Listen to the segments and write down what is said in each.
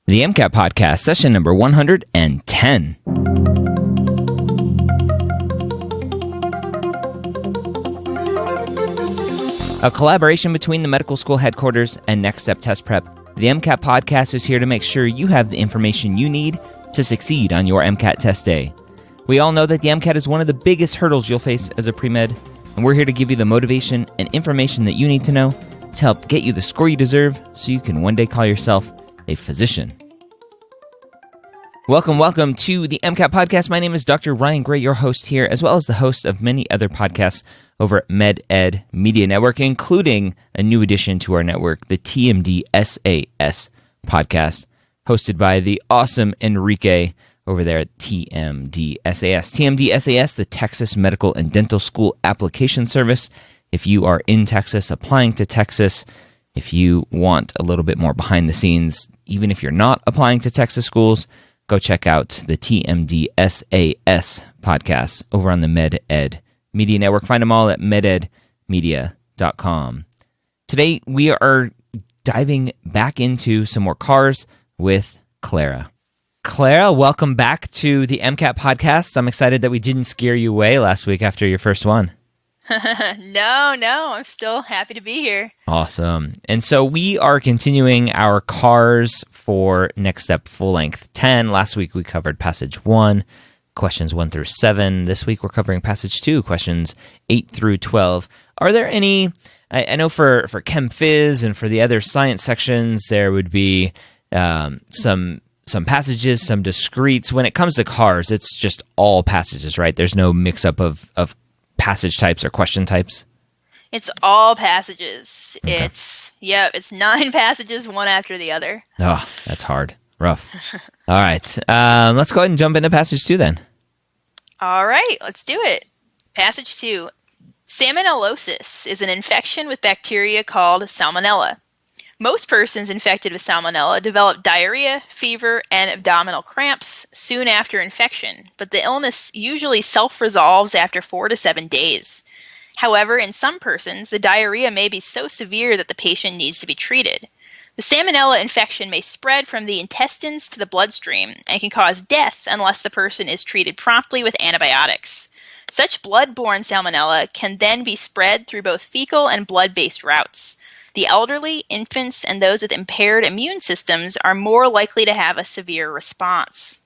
The MCAT Podcast, session number 110. A collaboration between the medical school headquarters and Next Step Test Prep, the MCAT Podcast is here to make sure you have the information you need to succeed on your MCAT test day. We all know that the MCAT is one of the biggest hurdles you'll face as a pre-med, and we're here to give you the motivation and information that you need to know to help get you the score you deserve so you can one day call yourself a physician. Welcome to the MCAT Podcast. My name is Dr. Ryan Gray, your host here, as well as the host of many other podcasts over at MedEd Media Network, including a new addition to our network, the TMD SAS podcast, hosted by the awesome Enrique over there at TMD SAS. TMD SAS, the Texas Medical and Dental School Application Service. If you are in Texas, applying to Texas, if you want a little bit more behind the scenes, even if you're not applying to Texas schools, go check out the TMD SAS podcast over on the MedEd Media Network. Find them all at mededmedia.com. Today, we are diving back into some more cars with Clara. Clara, welcome back to the MCAT Podcast. I'm excited that we didn't scare you away last week after your first one. No, I'm still happy to be here. Awesome. And so we are continuing our cars for Next Step Full Length 10. Last week we covered Passage 1, questions 1 through 7. This week we're covering Passage 2, questions 8 through 12. Are there any, I know for Chem Phys and for the other science sections, there would be some passages, some discretes. When it comes to cars, it's just all passages, right? There's no mix-up of passage types or question types? It's all passages. Okay. It's 9 passages, one after the other. Oh, that's hard. Rough. All right. Let's go ahead and jump into Passage 2 then. All right, let's do it. Passage 2. Salmonellosis is an infection with bacteria called Salmonella. Most persons infected with Salmonella develop diarrhea, fever, and abdominal cramps soon after infection, but the illness usually self-resolves after 4 to 7 days. However, in some persons, the diarrhea may be so severe that the patient needs to be treated. The Salmonella infection may spread from the intestines to the bloodstream and can cause death unless the person is treated promptly with antibiotics. Such blood-borne Salmonella can then be spread through both fecal and blood-based routes. The elderly, infants, and those with impaired immune systems are more likely to have a severe response.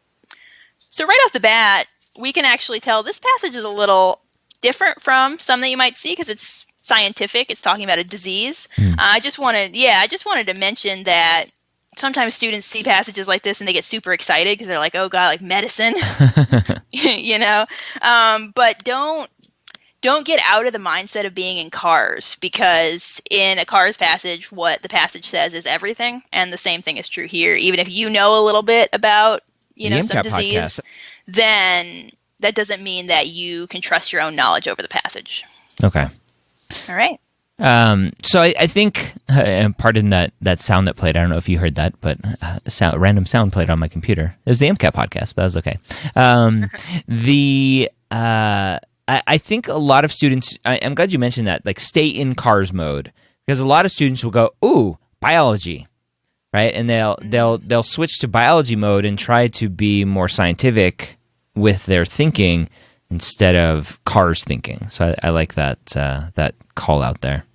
So right off the bat, we can actually tell this passage is a little different from some that you might see because it's scientific. It's talking about a disease. I just wanted to mention that sometimes students see passages like this and they get super excited because they're like, oh God, like medicine, but don't get out of the mindset of being in cars, because in a cars passage, what the passage says is everything. And the same thing is true here. Even if you know a little bit about, some disease, then that doesn't mean that you can trust your own knowledge over the passage. Okay. All right. So I think, and pardon that sound that played. I don't know if you heard that, but random sound played on my computer. It was the MCAT podcast, but that was okay. I think a lot of students, I'm glad you mentioned that, like stay in cars mode, because a lot of students will go, ooh, biology, right? And they'll switch to biology mode and try to be more scientific with their thinking instead of cars thinking. So I like that call out there.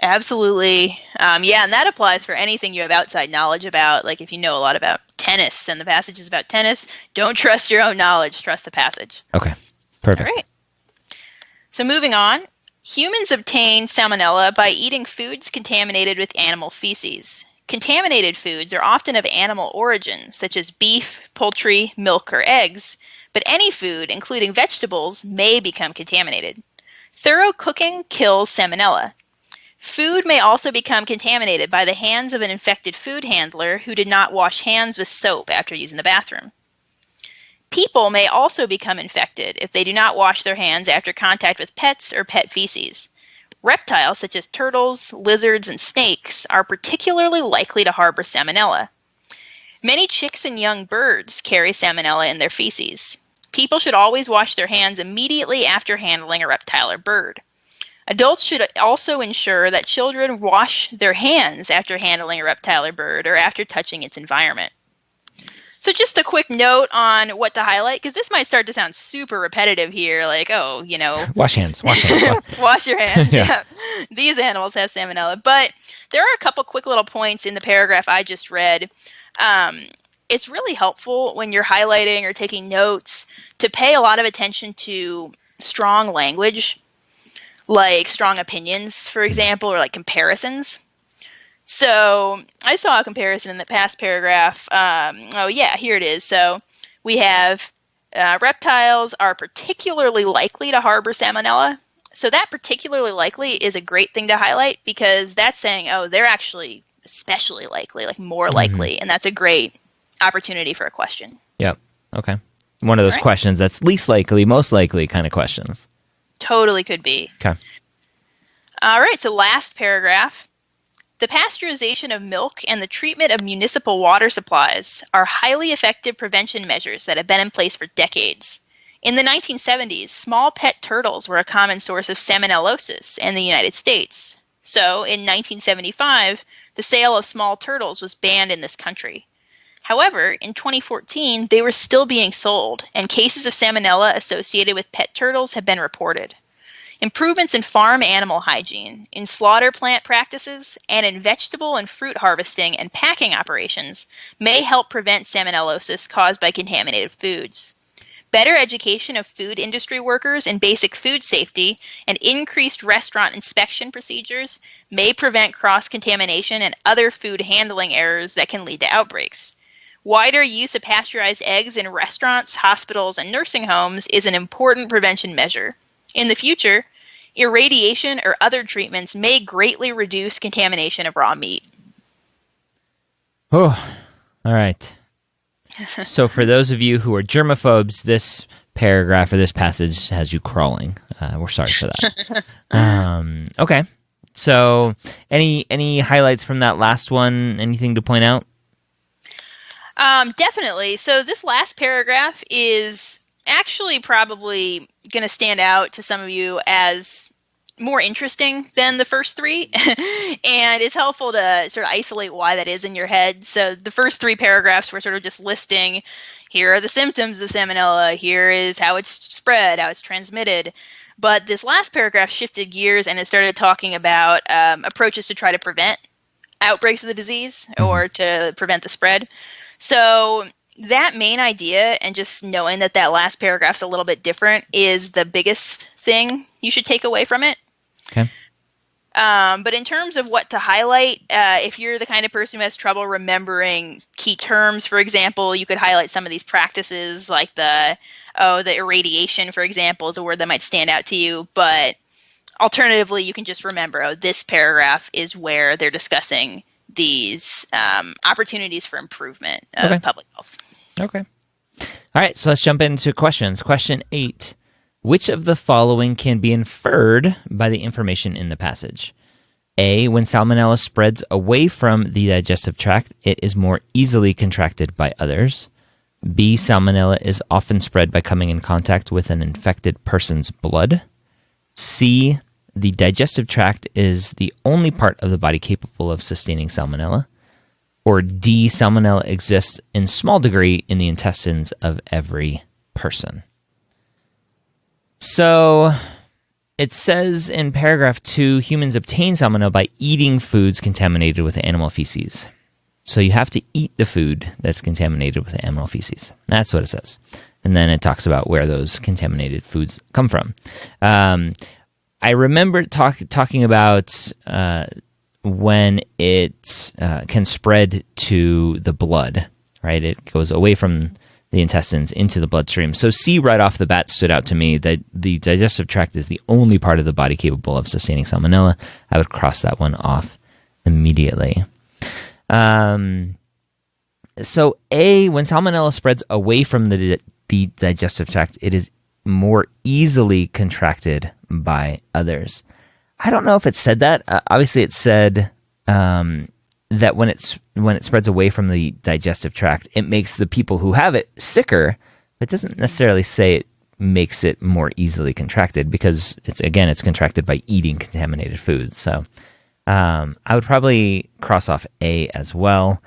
Absolutely. And that applies for anything you have outside knowledge about. Like if you know a lot about tennis and the passage is about tennis, don't trust your own knowledge, trust the passage. Okay, perfect. All right. So moving on, humans obtain salmonella by eating foods contaminated with animal feces. Contaminated foods are often of animal origin, such as beef, poultry, milk, or eggs, but any food, including vegetables, may become contaminated. Thorough cooking kills salmonella. Food may also become contaminated by the hands of an infected food handler who did not wash hands with soap after using the bathroom. People may also become infected if they do not wash their hands after contact with pets or pet feces. Reptiles such as turtles, lizards, and snakes are particularly likely to harbor salmonella. Many chicks and young birds carry salmonella in their feces. People should always wash their hands immediately after handling a reptile or bird. Adults should also ensure that children wash their hands after handling a reptile or bird or after touching its environment. So just a quick note on what to highlight, because this might start to sound super repetitive here, like, oh, wash hands, wash hands. wash your hands. Yeah. Yeah. These animals have salmonella. But there are a couple quick little points in the paragraph I just read. It's really helpful when you're highlighting or taking notes to pay a lot of attention to strong language, like strong opinions, for example, or like comparisons. So I saw a comparison in the past paragraph. Here it is. So we have reptiles are particularly likely to harbor salmonella. So that particularly likely is a great thing to highlight, because that's saying, oh, they're actually especially likely, like more likely. And that's a great opportunity for a question. Yep. Okay. One of those questions that's least likely, most likely kind of questions. Totally could be. Okay. All right. So last paragraph. The pasteurization of milk and the treatment of municipal water supplies are highly effective prevention measures that have been in place for decades. In the 1970s, small pet turtles were a common source of salmonellosis in the United States. So, in 1975, the sale of small turtles was banned in this country. However, in 2014, they were still being sold, and cases of salmonella associated with pet turtles have been reported. Improvements in farm animal hygiene, in slaughter plant practices, and in vegetable and fruit harvesting and packing operations may help prevent salmonellosis caused by contaminated foods. Better education of food industry workers in basic food safety and increased restaurant inspection procedures may prevent cross-contamination and other food handling errors that can lead to outbreaks. Wider use of pasteurized eggs in restaurants, hospitals, and nursing homes is an important prevention measure. In the future, irradiation or other treatments may greatly reduce contamination of raw meat. Oh, all right. So for those of you who are germaphobes, this paragraph or this passage has you crawling. We're sorry for that. Okay. So any highlights from that last one? Anything to point out? Definitely. So this last paragraph is actually probably going to stand out to some of you as more interesting than the first three, and it's helpful to sort of isolate why that is in your head. So the first three paragraphs were sort of just listing, here are the symptoms of salmonella, here is how it's spread, how it's transmitted. But this last paragraph shifted gears and it started talking about approaches to try to prevent outbreaks of the disease or to prevent the spread. So that main idea, and just knowing that that last paragraph's a little bit different, is the biggest thing you should take away from it. Okay. But in terms of what to highlight, if you're the kind of person who has trouble remembering key terms, for example, you could highlight some of these practices, like the irradiation, for example, is a word that might stand out to you. But alternatively, you can just remember, this paragraph is where they're discussing these opportunities for improvement of public health. Okay. All right, so let's jump into questions. Question 8. Which of the following can be inferred by the information in the passage? A, when salmonella spreads away from the digestive tract, it is more easily contracted by others. B, salmonella is often spread by coming in contact with an infected person's blood. C, the digestive tract is the only part of the body capable of sustaining salmonella. Or D, salmonella exists in small degree in the intestines of every person. So it says in paragraph 2, humans obtain salmonella by eating foods contaminated with animal feces. So you have to eat the food that's contaminated with animal feces. That's what it says. And then it talks about where those contaminated foods come from. I remember talking about when it can spread to the blood, right? It goes away from the intestines into the bloodstream. So C right off the bat stood out to me, that the digestive tract is the only part of the body capable of sustaining salmonella. I would cross that one off immediately. So A, when salmonella spreads away from the digestive tract, it is more easily contracted by others. I don't know if it said that. Obviously, it said that when it spreads away from the digestive tract, it makes the people who have it sicker. It doesn't necessarily say it makes it more easily contracted, because it's contracted by eating contaminated foods. So I would probably cross off A as well.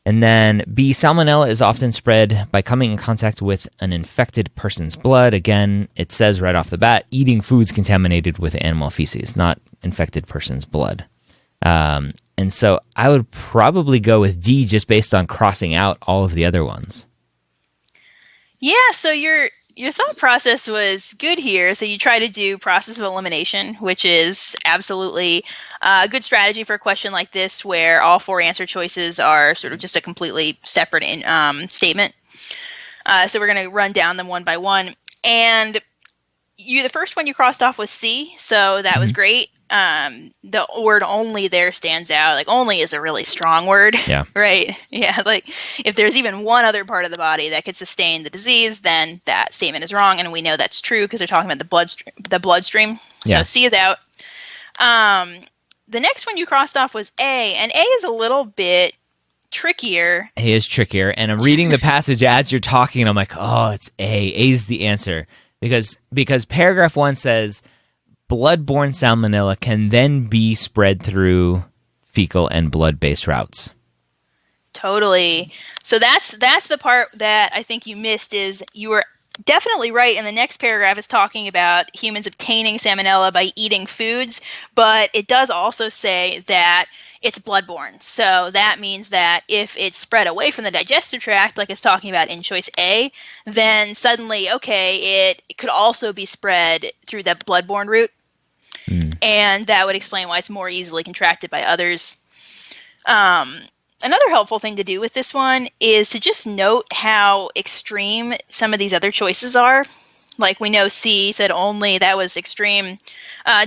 And then B, salmonella is often spread by coming in contact with an infected person's blood. Again, it says right off the bat, eating foods contaminated with animal feces, not infected person's blood. And so I would probably go with D just based on crossing out all of the other ones. Yeah, so your thought process was good here. So you try to do process of elimination, which is absolutely a good strategy for a question like this where all 4 answer choices are sort of just a completely separate statement. So we're going to run down them one by one. And the first one you crossed off was C, so that was great. The word only there stands out. Like, only is a really strong word. Yeah. Right? Yeah, like, if there's even one other part of the body that could sustain the disease, then that statement is wrong, and we know that's true because they're talking about the bloodstream. Yeah. So C is out. The next one you crossed off was A, and A is a little bit trickier. A is trickier, and I'm reading the passage as you're talking, and I'm like, oh, it's A. A's the answer. Because paragraph 1 says, blood-borne salmonella can then be spread through fecal and blood-based routes. Totally. So that's the part that I think you missed. Is you were definitely right. And the next paragraph is talking about humans obtaining salmonella by eating foods, but it does also say that it's bloodborne. So that means that if it's spread away from the digestive tract, like it's talking about in choice A, then suddenly, okay, it could also be spread through the bloodborne route. And that would explain why it's more easily contracted by others. Another helpful thing to do with this one is to just note how extreme some of these other choices are. Like we know C said only, that was extreme.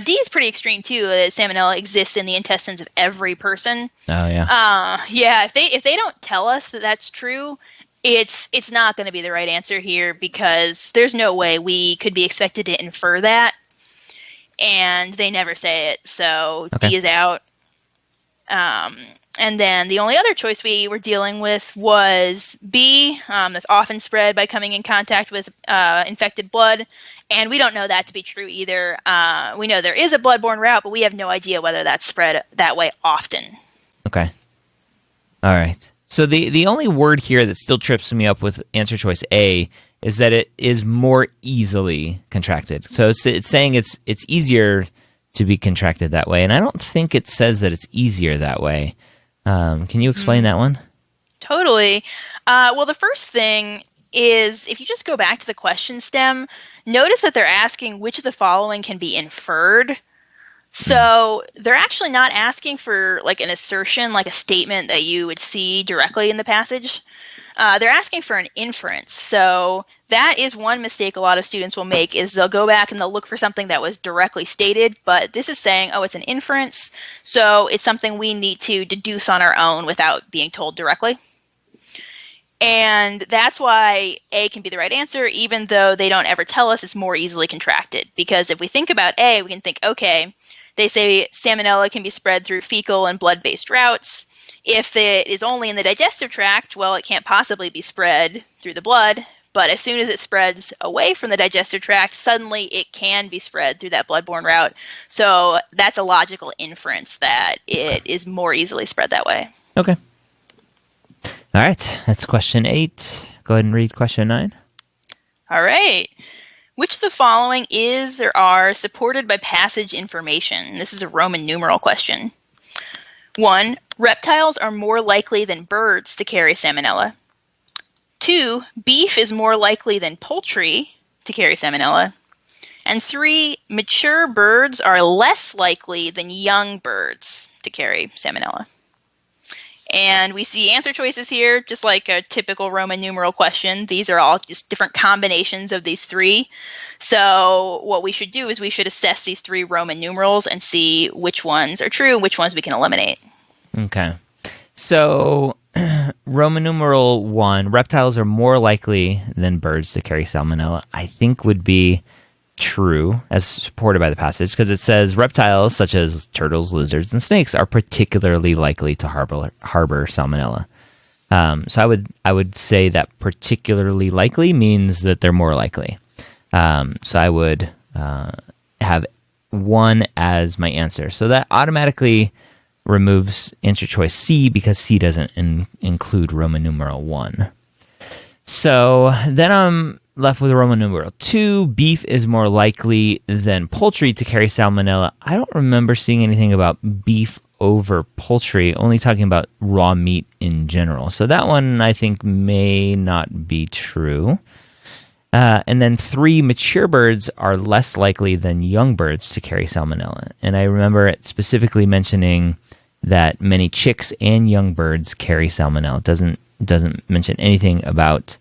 D is pretty extreme too. Salmonella exists in the intestines of every person. Oh yeah. Yeah. If they don't tell us that that's true, it's not going to be the right answer here because there's no way we could be expected to infer that, and they never say it. So okay. D is out. And then the only other choice we were dealing with was B, that's often spread by coming in contact with infected blood. And we don't know that to be true either. We know there is a bloodborne route, but we have no idea whether that's spread that way often. Okay. All right. So the only word here that still trips me up with answer choice A is that it is more easily contracted. So it's saying it's easier to be contracted that way. And I don't think it says that it's easier that way. Can you explain that one? Totally. Well, the first thing is if you just go back to the question stem, notice that they're asking which of the following can be inferred. So they're actually not asking for like an assertion, like a statement that you would see directly in the passage. They're asking for an inference. So that is one mistake a lot of students will make is they'll go back and they'll look for something that was directly stated, but this is saying, oh, it's an inference. So it's something we need to deduce on our own without being told directly. And that's why A can be the right answer, even though they don't ever tell us it's more easily contracted. Because if we think about A, we can think, okay, they say salmonella can be spread through fecal and blood-based routes. If it is only in the digestive tract, well, it can't possibly be spread through the blood. But as soon as it spreads away from the digestive tract, suddenly it can be spread through that bloodborne route. So that's a logical inference that it is more easily spread that way. Okay. All right. That's question 8. Go ahead and read question 9. All right. Which of the following is or are supported by passage information? This is a Roman numeral question. 1. Reptiles are more likely than birds to carry salmonella. 2. Beef is more likely than poultry to carry salmonella. And 3. Mature birds are less likely than young birds to carry salmonella. And we see answer choices here, just like a typical Roman numeral question. These are all just different combinations of these 3. So what we should do is we should assess these 3 Roman numerals and see which ones are true and which ones we can eliminate. Okay. So Roman numeral 1, reptiles are more likely than birds to carry salmonella, I think would be true, as supported by the passage, because it says reptiles such as turtles, lizards, and snakes are particularly likely to harbor salmonella. So I would say that particularly likely means that they're more likely. So I would have 1 as my answer. So that automatically removes answer choice C because C doesn't include Roman numeral 1. So then I'm left with Roman numeral 2. Beef is more likely than poultry to carry salmonella. I don't remember seeing anything about beef over poultry, only talking about raw meat in general. So that one I think may not be true. And then 3, mature birds are less likely than young birds to carry salmonella. And I remember it specifically mentioning that many chicks and young birds carry salmonella. It doesn't mention anything about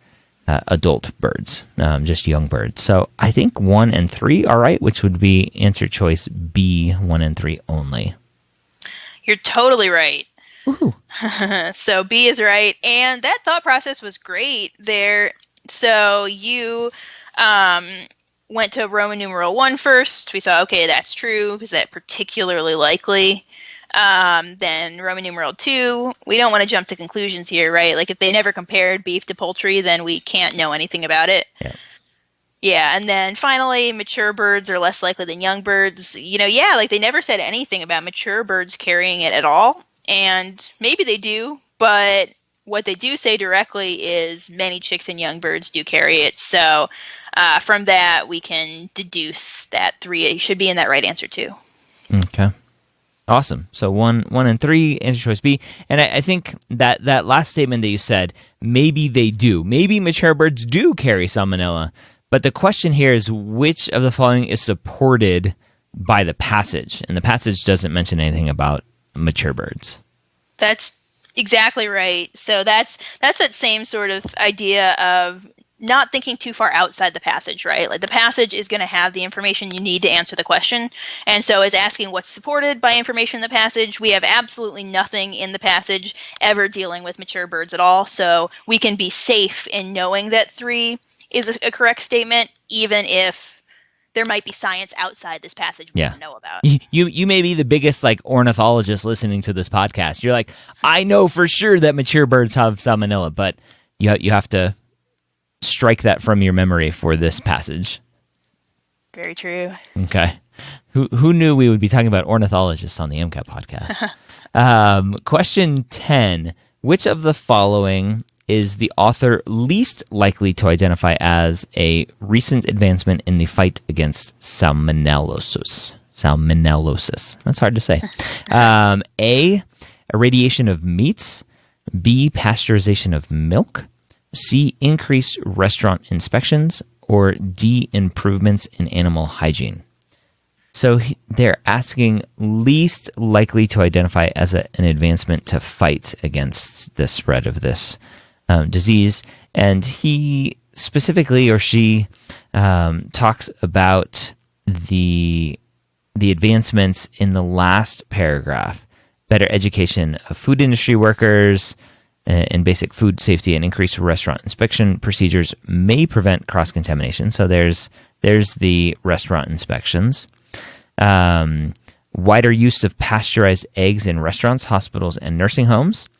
adult birds, just young birds. So I think 1 and 3 are right, which would be answer choice B, 1 and 3 only. You're totally right. Woohoo. So B is right. And that thought process was great there. So you went to Roman numeral 1 first. We saw, okay, that's true because that's particularly likely. Then Roman numeral 2, we don't want to jump to conclusions here, right? Like if they never compared beef to poultry, then we can't know anything about it. Yeah. Yeah, and then finally, mature birds are less likely than young birds. Like they never said anything about mature birds carrying it at all. And maybe they do, but what they do say directly is many chicks and young birds do carry it. So from that, we can deduce that 3 should be in that right answer too. Okay. Awesome. So 1 and 3, answer choice B. And I think that last statement that you said, maybe they do. Maybe mature birds do carry salmonella. But the question here is which of the following is supported by the passage? And the passage doesn't mention anything about mature birds. That's exactly right. So that's that same sort of idea of not thinking too far outside the passage, right? Like the passage is going to have the information you need to answer the question. And so it's asking what's supported by information in the passage. We have absolutely nothing in the passage ever dealing with mature birds at all. So we can be safe in knowing that 3 is a correct statement, even if there might be science outside this passage we don't know about. You may be the biggest ornithologist listening to this podcast. You're like, I know for sure that mature birds have salmonella, but you have to strike that from your memory for this passage. Very true. Okay. Who knew we would be talking about ornithologists on the MCAT podcast? Question 10. Which of the following is the author least likely to identify as a recent advancement in the fight against salmonellosis? Salmonellosis. That's hard to say. A, irradiation of meats. B, pasteurization of milk. C, increased restaurant inspections. Or D, improvements in animal hygiene. So they're asking least likely to identify as an advancement to fight against the spread of this disease. And he specifically, or she, talks about the advancements in the last paragraph. Better education of food industry workers and basic food safety and increased restaurant inspection procedures may prevent cross-contamination. So there's the restaurant inspections. Wider use of pasteurized eggs in restaurants, hospitals, and nursing homes.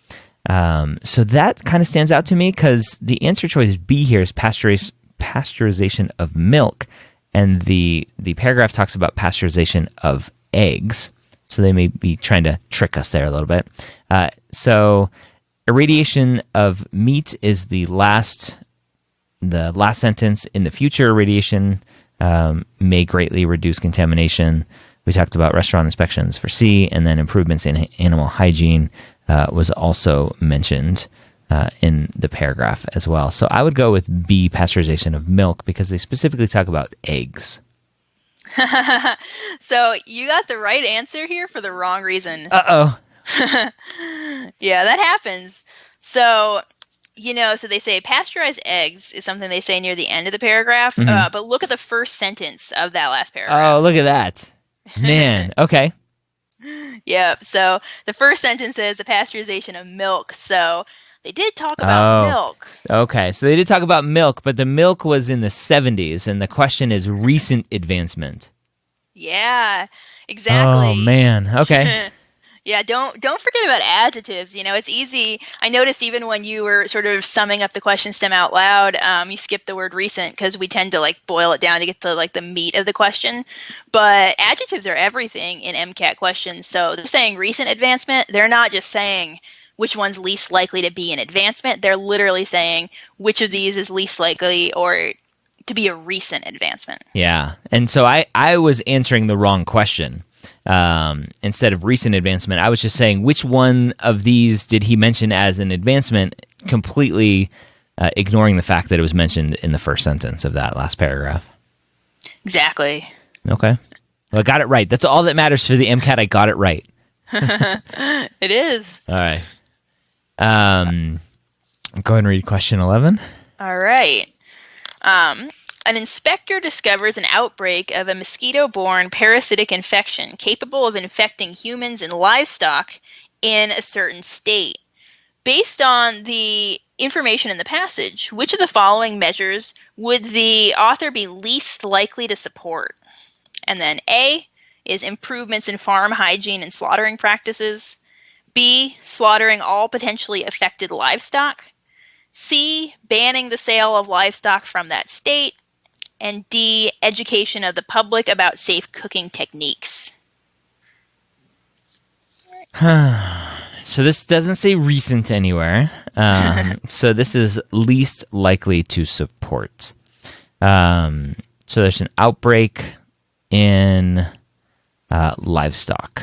So that kind of stands out to me because the answer choice B here is pasteurization of milk, and the paragraph talks about pasteurization of eggs. So they may be trying to trick us there a little bit. So irradiation of meat is the last sentence. In the future, irradiation may greatly reduce contamination. We talked about restaurant inspections for C, and then improvements in animal hygiene was also mentioned in the paragraph as well. So I would go with B, pasteurization of milk, because they specifically talk about eggs. So you got the right answer here for the wrong reason. Uh-oh. Yeah, that happens. So, so they say pasteurized eggs is something they say near the end of the paragraph, but look at the first sentence of that last paragraph. Oh, look at that. Man, okay. Yep, so the first sentence is the pasteurization of milk, so they did talk about milk. Okay, so they did talk about milk, but the milk was in the 70s, and the question is recent advancement. Yeah, exactly. Oh, man, okay. Yeah, don't forget about adjectives. It's easy. I noticed even when you were sort of summing up the question stem out loud, you skipped the word recent because we tend to like boil it down to get to like the meat of the question. But adjectives are everything in MCAT questions. So they're saying recent advancement. They're not just saying which one's least likely to be an advancement. They're literally saying which of these is least likely or to be a recent advancement. Yeah. And so I was answering the wrong question. Instead of recent advancement, I was just saying which one of these did he mention as an advancement, completely ignoring the fact that it was mentioned in the first sentence of that last paragraph. Exactly. Okay. Well, I got it right. That's all that matters for the MCAT. I got it right. It is. All right. Go ahead and read question 11. All right. An inspector discovers an outbreak of a mosquito-borne parasitic infection capable of infecting humans and livestock in a certain state. Based on the information in the passage, which of the following measures would the author be least likely to support? And then A is improvements in farm hygiene and slaughtering practices. B, slaughtering all potentially affected livestock. C, banning the sale of livestock from that state. And D, education of the public about safe cooking techniques. So this doesn't say recent anywhere. So this is least likely to support. So there's an outbreak in livestock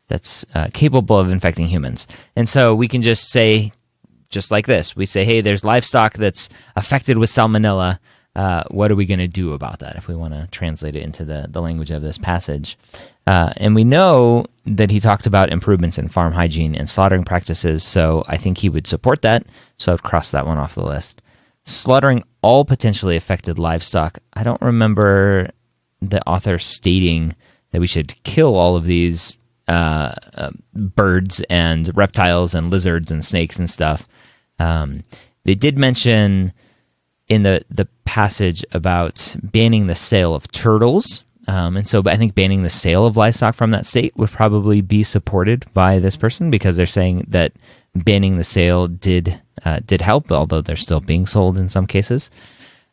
that's capable of infecting humans. And so we can just say, just like this, we say, hey, there's livestock that's affected with salmonella. What are we going to do about that if we want to translate it into the language of this passage? And we know that he talked about improvements in farm hygiene and slaughtering practices, so I think he would support that, so I've crossed that one off the list. Slaughtering all potentially affected livestock. I don't remember the author stating that we should kill all of these birds and reptiles and lizards and snakes and stuff. They did mention in the passage about banning the sale of turtles. And so I think banning the sale of livestock from that state would probably be supported by this person because they're saying that banning the sale did help, although they're still being sold in some cases.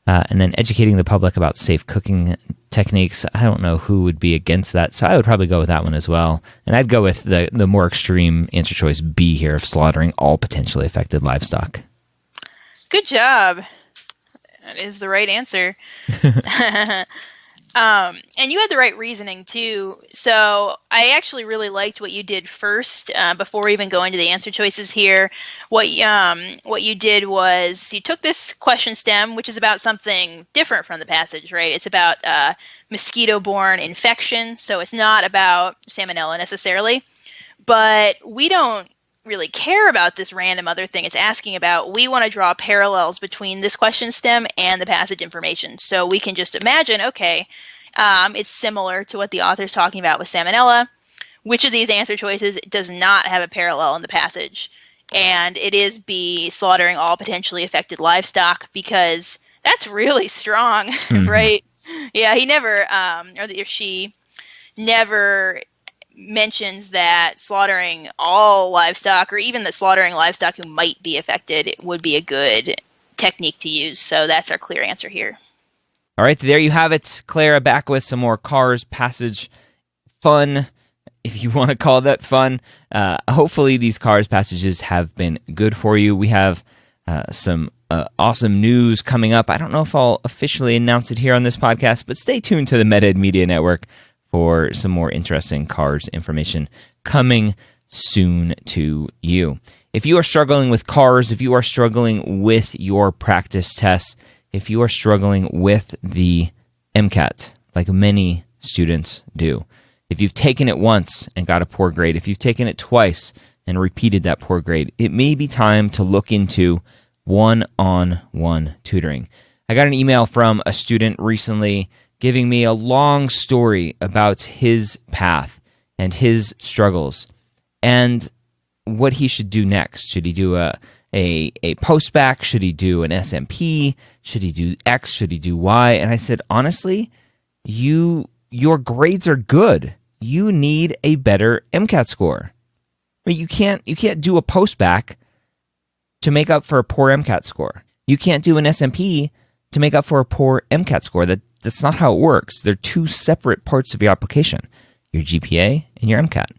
And then educating the public about safe cooking techniques. I don't know who would be against that, so I would probably go with that one as well. And I'd go with the more extreme answer choice B here of slaughtering all potentially affected livestock. Good job. That is the right answer. And you had the right reasoning, too. So I actually really liked what you did first before even going to the answer choices here. What you did was you took this question stem, which is about something different from the passage, right? It's about mosquito-borne infection, so it's not about salmonella necessarily. But we don't really care about this random other thing it's asking about. We want to draw parallels between this question stem and the passage information. So we can just imagine, okay, it's similar to what the author's talking about with salmonella. Which of these answer choices does not have a parallel in the passage? And it is B, slaughtering all potentially affected livestock, because that's really strong, right? Yeah, he never, or she never mentions that slaughtering all livestock, or even that slaughtering livestock who might be affected, would be a good technique to use. So that's our clear answer here. All right, there you have it. Clara back with some more Cars passage fun, if you want to call that fun. Hopefully these Cars passages have been good for you. We have some awesome news coming up. I don't know if I'll officially announce it here on this podcast, but stay tuned to the MedEd Media Network for some more interesting Cars information coming soon to you. If you are struggling with Cars, if you are struggling with your practice tests, if you are struggling with the MCAT, like many students do, if you've taken it once and got a poor grade, if you've taken it twice and repeated that poor grade, it may be time to look into one-on-one tutoring. I got an email from a student recently giving me a long story about his path and his struggles and what he should do next. Should he do a post-bac? Should he do an SMP? Should he do X? Should he do Y? And I said, honestly, your grades are good. You need a better MCAT score. But you can't do a postbac to make up for a poor MCAT score. You can't do an SMP to make up for a poor MCAT score. That's not how it works. They're two separate parts of your application, your GPA and your MCAT.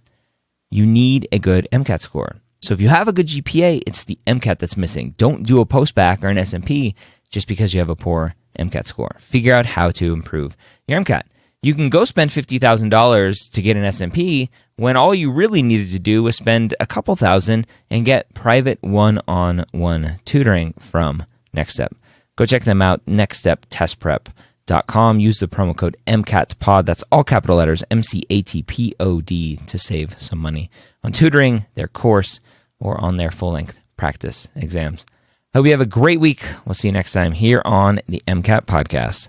You need a good MCAT score. So if you have a good GPA, it's the MCAT that's missing. Don't do a postbac or an SMP just because you have a poor MCAT score. Figure out how to improve your MCAT. You can go spend $50,000 to get an SMP when all you really needed to do was spend a couple thousand and get private one-on-one tutoring from Next Step. Go check them out, nextsteptestprep.com. Use the promo code MCATPOD, that's all capital letters, MCATPOD, to save some money on tutoring, their course, or on their full-length practice exams. Hope you have a great week. We'll see you next time here on the MCAT Podcast.